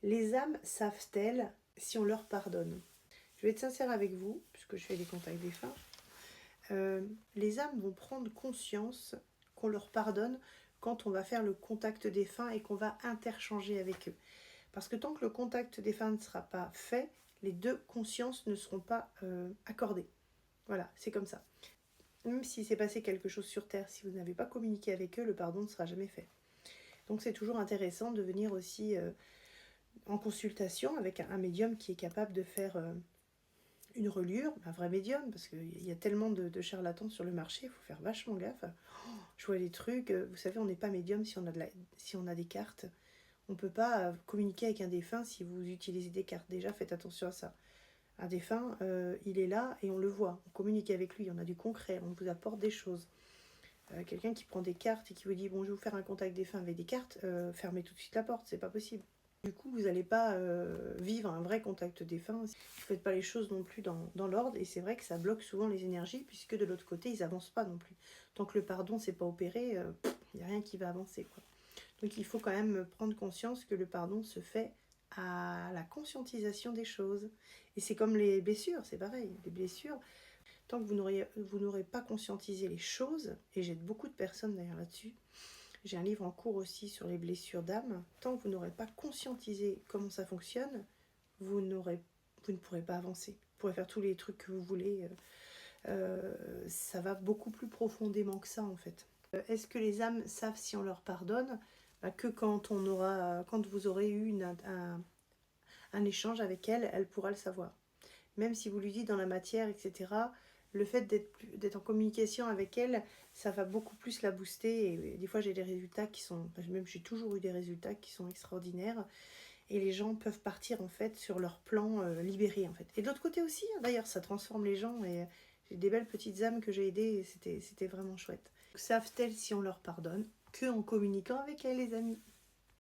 Les âmes savent-elles si on leur pardonne? Je vais être sincère avec vous, puisque je fais des contacts défunts. Les âmes vont prendre conscience qu'on leur pardonne quand on va faire le contact défunt et qu'on va interchanger avec eux. Parce que tant que le contact défunt ne sera pas fait, les deux consciences ne seront pas accordées. Voilà, c'est comme ça. Même s'il s'est passé quelque chose sur Terre, si vous n'avez pas communiqué avec eux, le pardon ne sera jamais fait. Donc c'est toujours intéressant de venir aussi en consultation avec un médium qui est capable de faire une reliure, un vrai médium, parce qu'il y a tellement de charlatans sur le marché, il faut faire vachement gaffe. Oh, je vois des trucs, vous savez, on n'est pas médium si on a des cartes. On ne peut pas communiquer avec un défunt si vous utilisez des cartes. Déjà, faites attention à ça. Un défunt, il est là et on le voit. On communique avec lui, on a du concret, on vous apporte des choses. Quelqu'un qui prend des cartes et qui vous dit « Bon, je vais vous faire un contact défunt avec des cartes », fermez tout de suite la porte, c'est pas possible. Du coup, vous n'allez pas vivre un vrai contact défunt. Vous ne faites pas les choses non plus dans l'ordre. Et c'est vrai que ça bloque souvent les énergies, puisque de l'autre côté, ils n'avancent pas non plus. Tant que le pardon ne s'est pas opéré, il n'y a rien qui va avancer, quoi. Donc il faut quand même prendre conscience que le pardon se fait à la conscientisation des choses. Et c'est comme les blessures, c'est pareil. Les blessures, tant que vous n'aurez pas conscientisé les choses, et j'aide beaucoup de personnes d'ailleurs là-dessus, j'ai un livre en cours aussi sur les blessures d'âme. Tant que vous n'aurez pas conscientisé comment ça fonctionne, vous ne pourrez pas avancer. Vous pourrez faire tous les trucs que vous voulez. Ça va beaucoup plus profondément que ça en fait. Est-ce que les âmes savent si on leur pardonne? Que quand vous aurez eu un échange avec elle, elle pourra le savoir. Même si vous lui dites dans la matière, etc., le fait d'être en communication avec elle, ça va beaucoup plus la booster. Et des fois, j'ai des résultats qui sont... Même j'ai toujours eu des résultats qui sont extraordinaires. Et les gens peuvent partir, en fait, sur leur plan libéré, en fait. Et de l'autre côté aussi, hein, d'ailleurs, ça transforme les gens. Et j'ai des belles petites âmes que j'ai aidées et c'était vraiment chouette. Savent-elles si on leur pardonne? Que en communiquant avec elles, les amis.